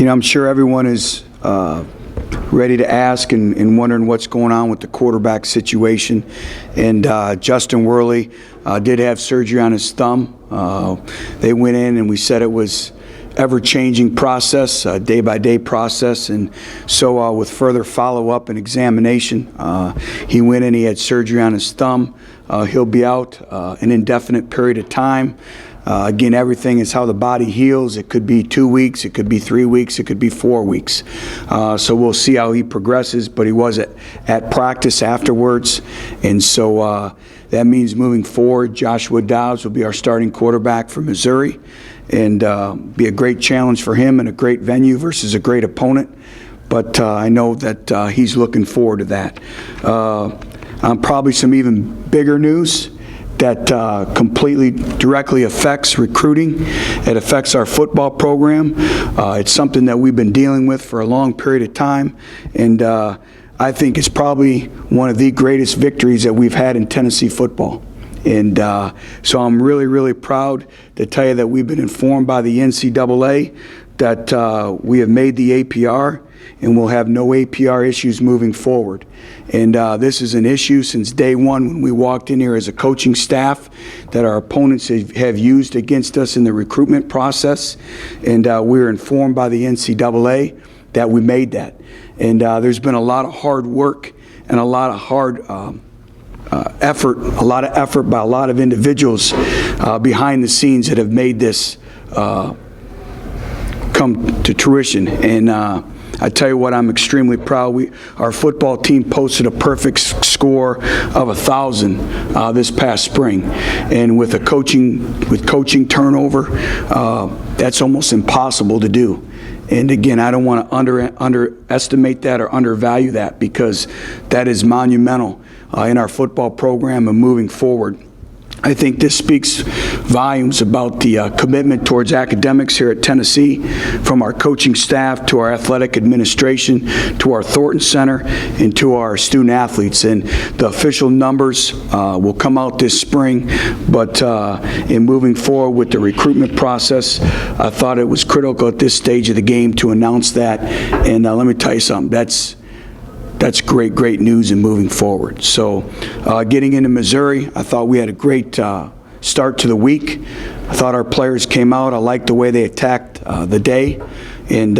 I'm sure everyone is ready to ask and wondering what's going on with the quarterback situation. And Justin Worley did have surgery on his thumb. They went in and we said it was ever-changing process, day-by-day process, and so with further follow-up and examination, he went in, he had surgery on his thumb. He'll be out an indefinite period of time. Again, everything is how the body heals. It could be 2 weeks, it could be 3 weeks, it could be 4 weeks. So we'll see how he progresses, but he was at practice afterwards, and so that means moving forward, Joshua Dobbs will be our starting quarterback for Missouri, and be a great challenge for him and a great venue versus a great opponent. But I know that he's looking forward to that. Probably some even bigger news that completely directly affects recruiting. It affects our football program. It's something that we've been dealing with for a long period of time, and I think it's probably one of the greatest victories that we've had in Tennessee football. And so I'm really, really proud to tell you that we've been informed by the NCAA that we have made the APR and we'll have no APR issues moving forward. And this is an issue since day one when we walked in here as a coaching staff that our opponents have used against us in the recruitment process. And we were informed by the NCAA that we made that. And there's been a lot of hard work and a lot of hard effort by a lot of individuals behind the scenes that have made this come to fruition. And I tell you what, I'm extremely proud. Our football team posted a perfect score of 1,000 this past spring, and with coaching turnover, that's almost impossible to do. And again, I don't want to underestimate that or undervalue that, because that is monumental in our football program and moving forward. I think this speaks volumes about the commitment towards academics here at Tennessee, from our coaching staff to our athletic administration to our Thornton Center and to our student athletes. And the official numbers will come out this spring, but in moving forward with the recruitment process, I thought it was critical at this stage of the game to announce that. And let me tell you something, that's great news in moving forward. So getting into Missouri, I thought we had a great start to the week. I thought our players came out. I liked the way they attacked the day. And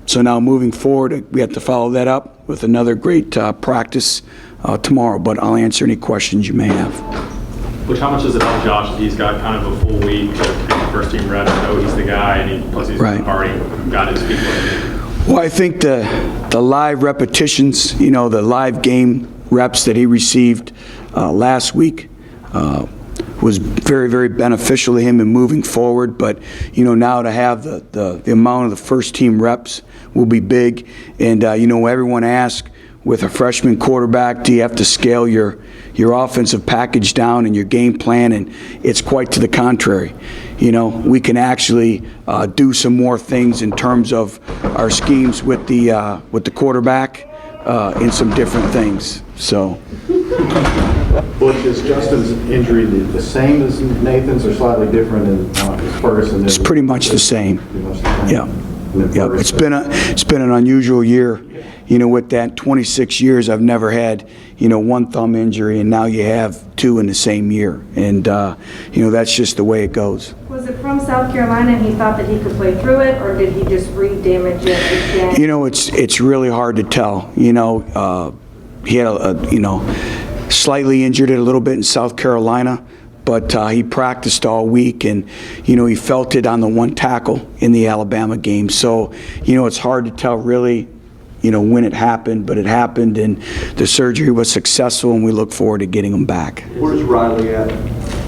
so now moving forward, we have to follow that up with another great practice tomorrow. But I'll answer any questions you may have. Butch, how much does it help Josh if he's got kind of a full week of first team reps, know he's the guy, and plus he's already got his feet wet? Well, I think the live repetitions, the live game reps that he received last week was very, very beneficial to him in moving forward. But, now to have the amount of the first team reps will be big. And, everyone asks, with a freshman quarterback, do you have to scale your offensive package down and your game plan? And it's quite to the contrary. We can actually do some more things in terms of our schemes with the quarterback in some different things. So. Butch, is Justin's injury the same as Nathan's or slightly different in Ferguson? It's pretty much the same. Yeah. It's been an unusual year. With that 26 years, I've never had, one thumb injury, and now you have two in the same year. And, that's just the way it goes. Was it from South Carolina and he thought that he could play through it, or did he just re-damage it again? It's really hard to tell. He had slightly injured it a little bit in South Carolina, but he practiced all week, and he felt it on the one tackle in the Alabama game. So it's hard to tell really when it happened, but it happened, and the surgery was successful, and we look forward to getting him back. Where's Riley at?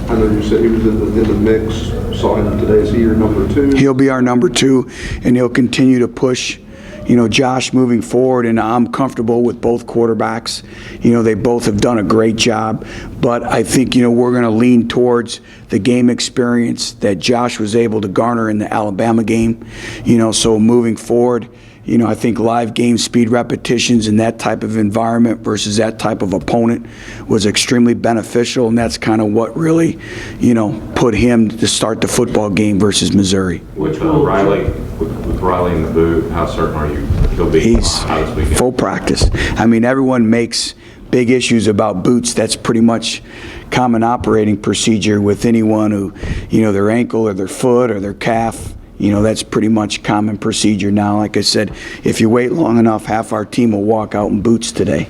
I know you said he was in the mix. Saw him today. Is he your number 2? He'll be our number 2, and he'll continue to push Josh moving forward, and I'm comfortable with both quarterbacks. They both have done a great job, but I think, we're going to lean towards the game experience that Josh was able to garner in the Alabama game. So moving forward, I think live game speed repetitions in that type of environment versus that type of opponent was extremely beneficial, and that's kind of what really, put him to start the football game versus Missouri. With Riley, With Riley in the boot, how certain are you he'll be He's out this weekend? full practice. I mean, everyone makes big issues about boots. That's pretty much common operating procedure with anyone who, their ankle or their foot or their calf. That's pretty much common procedure now. Like I said, if you wait long enough, half our team will walk out in boots today.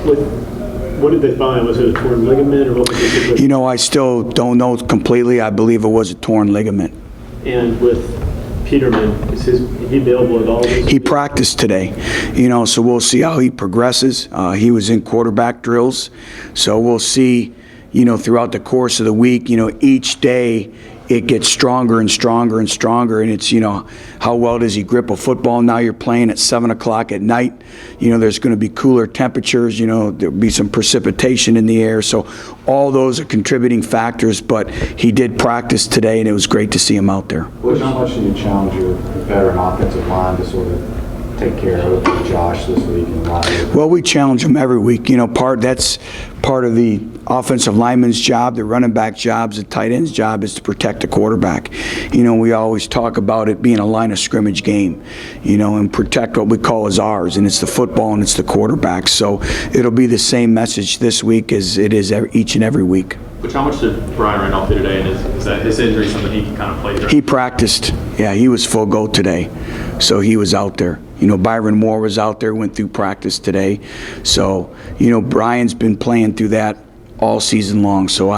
What did they find? Was it a torn ligament or what was it? I still don't know completely. I believe it was a torn ligament. And with Peterman, is he available at all? He practiced today, so we'll see how he progresses. He was in quarterback drills, so we'll see, throughout the course of the week, each day it gets stronger and stronger and stronger, and it's, how well does he grip a football? Now you're playing at 7 o'clock at night. There's going to be cooler temperatures, there'll be some precipitation in the air, so all those are contributing factors, but he did practice today, and it was great to see him out there. Butch, how much do you challenge your veteran offensive line to sort of take care of Josh this week and Riley? Well, we challenge him every week. That's part of the offensive lineman's job, the running back jobs, the tight end's job is to protect the quarterback. We always talk about it being a line of scrimmage game, and protect what we call as ours, and it's the football and it's the quarterback. So it'll be the same message this week as it is each and every week. Which, how much did Brian Randolph do today, and is that his injury something he can kind of play through? He practiced. Yeah, he was full go today, so he was out there. Byron Moore was out there, went through practice today. So, Brian's been playing through that all season long, so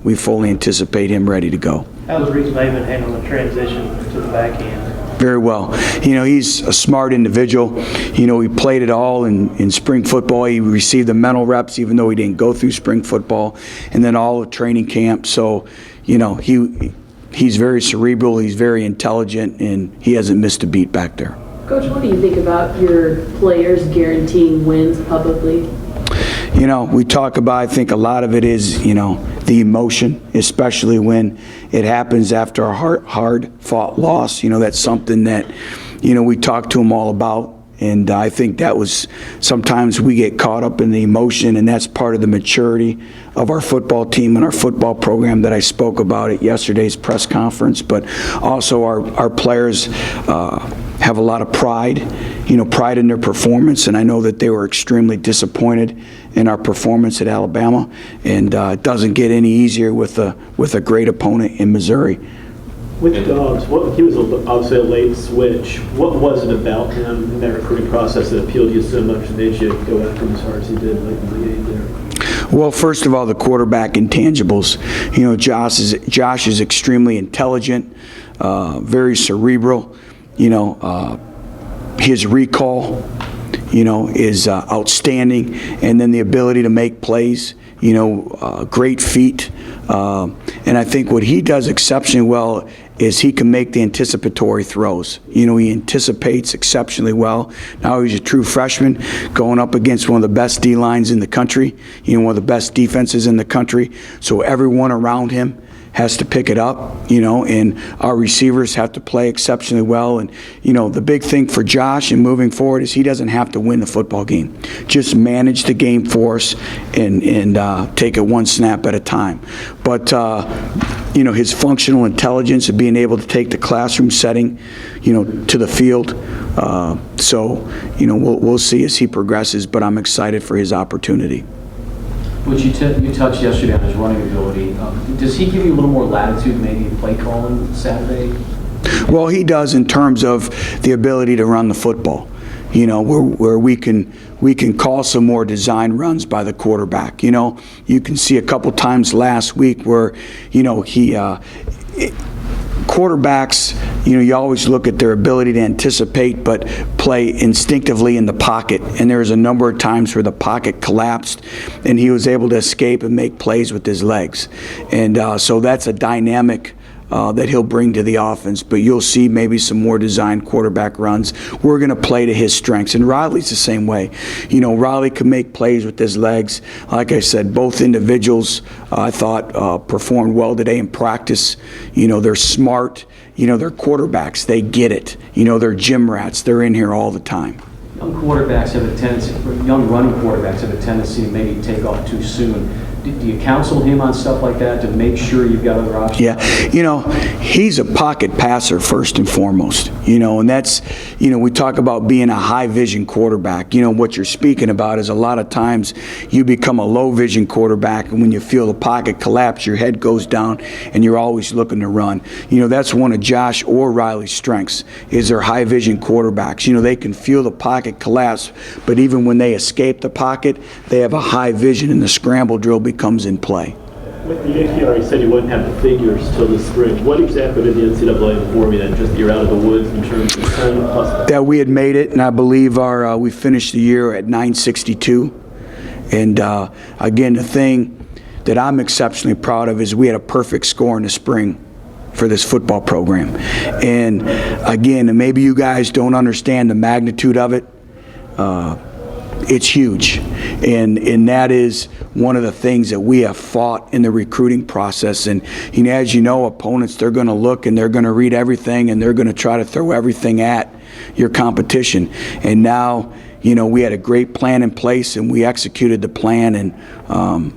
we fully anticipate him ready to go. How's Reese Maven handling the transition to the back end? Very well. He's a smart individual. He played it all in spring football. He received the mental reps even though he didn't go through spring football, and then all of training camp. So, he's very cerebral, he's very intelligent, and he hasn't missed a beat back there. Coach, what do you think about your players guaranteeing wins publicly? We talk about, I think a lot of it is, the emotion, especially when it happens after a hard-fought loss. That's something that, we talk to them all about. And I think that was, sometimes we get caught up in the emotion, and that's part of the maturity of our football team and our football program that I spoke about at yesterday's press conference. But also our players have a lot of pride, pride in their performance, and I know that they were extremely disappointed in our performance at Alabama, and it doesn't get any easier with a great opponent in Missouri. With Dobbs, he was obviously a late switch. What was it about him in that recruiting process that appealed to you so much that made you go after him as hard as he did late in the game there? Well, first of all, the quarterback intangibles. Josh is extremely intelligent, very cerebral. His recall, is outstanding, and then the ability to make plays. Great feet, and I think what he does exceptionally well is he can make the anticipatory throws. He anticipates exceptionally well. Now he's a true freshman going up against one of the best D-lines in the country, one of the best defenses in the country. So everyone around him has to pick it up, and our receivers have to play exceptionally well. And, the big thing for Josh and moving forward is he doesn't have to win the football game. Just manage the game for us and take it one snap at a time. But, his functional intelligence of being able to take the classroom setting, to the field. We'll see as he progresses, but I'm excited for his opportunity. Which you touched yesterday on his running ability. Does he give you a little more latitude maybe in play calling Saturday? Well, he does in terms of the ability to run the football. Where we can call some more design runs by the quarterback. You can see a couple times last week where, quarterbacks, you always look at their ability to anticipate but play instinctively in the pocket. And there was a number of times where the pocket collapsed and he was able to escape and make plays with his legs. And so that's a dynamic that he'll bring to the offense, but you'll see maybe some more designed quarterback runs. We're going to play to his strengths, and Riley's the same way. Riley can make plays with his legs. Like I said, both individuals I thought performed well today in practice. They're smart. They're quarterbacks. They get it. They're gym rats. They're in here all the time. Young running quarterbacks have a tendency to maybe take off too soon. do you counsel him on stuff like that to make sure you've got other options? Yeah, you know, he's a pocket passer first and foremost, you know, and that's, you know, we talk about being a high vision quarterback. You know, what you're speaking about is a lot of times you become a low vision quarterback, and when you feel the pocket collapse, your head goes down and you're always looking to run. You know, that's one of Josh or Riley's strengths, is their high vision quarterbacks. You know, they can feel the pocket collapse, but even when they escape the pocket, they have a high vision, and the scramble drill becomes in play. With the APR, you said you wouldn't have the figures till the spring. What exactly did the NCAA inform you then? Just that you're out of the woods in terms of time plus? That we had made it, and I believe we finished the year at 962. And again, the thing that I'm exceptionally proud of is we had a perfect score in the spring for this football program. And again, maybe you guys don't understand the magnitude of it. It's huge, and that is one of the things that we have fought in the recruiting process. And you know, as you know, opponents, they're going to look and they're going to read everything, and they're going to try to throw everything at your competition. And now, you know, we had a great plan in place, and we executed the plan, and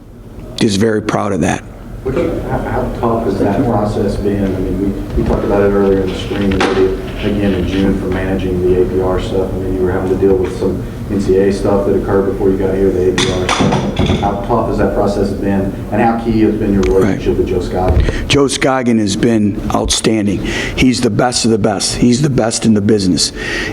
just very proud of that. How tough has that process been? I mean, we talked about it earlier in the spring, and maybe again in June for managing the APR stuff. I mean, you were having to deal with some NCAA stuff that occurred before you got here, the APR stuff. How tough has that process been, and how key has been your relationship with Joe Scoggin? Joe Scoggin has been outstanding. He's the best of the best. He's the best in the business.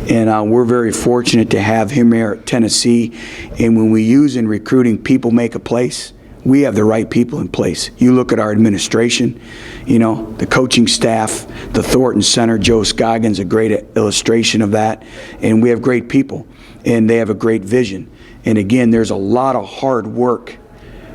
And we're very fortunate to have him here at Tennessee. And when we use in recruiting, people make a place, we have the right people in place. You look at our administration, you know, the coaching staff, the Thornton Center. Joe Scoggin's a great illustration of that. And we have great people, and they have a great vision. And again, there's a lot of hard work,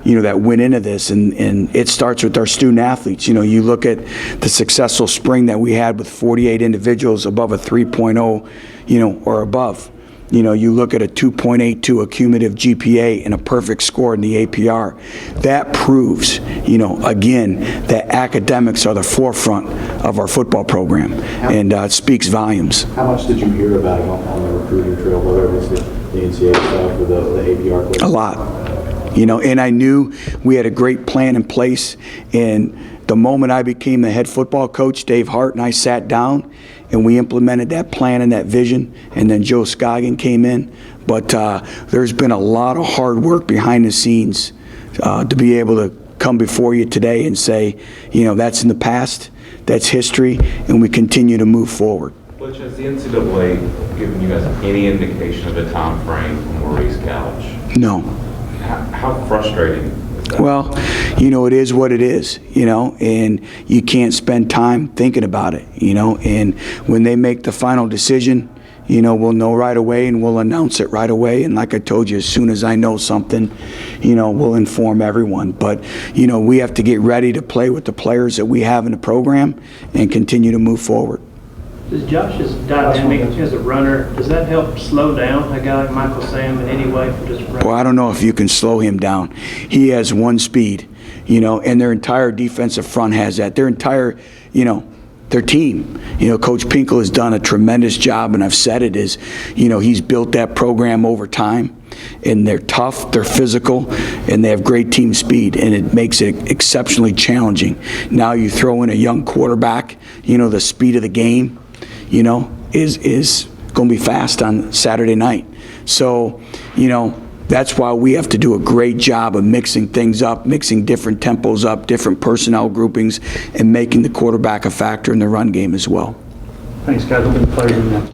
you know, that went into this, and it starts with our student athletes. You know, you look at the successful spring that we had with 48 individuals above a 3.0, you know, or above. You know, you look at a 2.82 cumulative GPA and a perfect score in the APR. That proves, you know, again, that academics are the forefront of our football program, and it speaks volumes. How much did you hear about it on the recruiting trail, whether it was the NCAA stuff or the APR players? A lot. You know, and I knew we had a great plan in place, and the moment I became the head football coach, Dave Hart and I sat down and we implemented that plan and that vision, and then Joe Scoggin came in. But there's been a lot of hard work behind the scenes to be able to come before you today and say, you know, that's in the past, that's history, and we continue to move forward. Butch, has the NCAA given you guys any indication of a time frame for Maurice Gouch? No. How frustrating is that? Well, you know, it is what it is, you know, and you can't spend time thinking about it, you know, and when they make the final decision, you know, we'll know right away, and we'll announce it right away. And like I told you, as soon as I know something, you know, we'll inform everyone. But, you know, we have to get ready to play with the players that we have in the program and continue to move forward. Does Josh's dynamic as a runner, does that help slow down a guy like Michael Sam in any way from just running? Well, I don't know if you can slow him down. He has one speed, you know, and their entire defensive front has that. Their entire, you know, their team. You know, Coach Pinkel has done a tremendous job, and I've said it is, you know, he's built that program over time, and they're tough, they're physical, and they have great team speed, and it makes it exceptionally challenging. Now you throw in a young quarterback, you know, the speed of the game, you know, is going to be fast on Saturday night. So, you know, that's why we have to do a great job of mixing things up, mixing different tempos up, different personnel groupings, and making the quarterback a factor in the run game as well. Thanks, guys. We'll be players in that.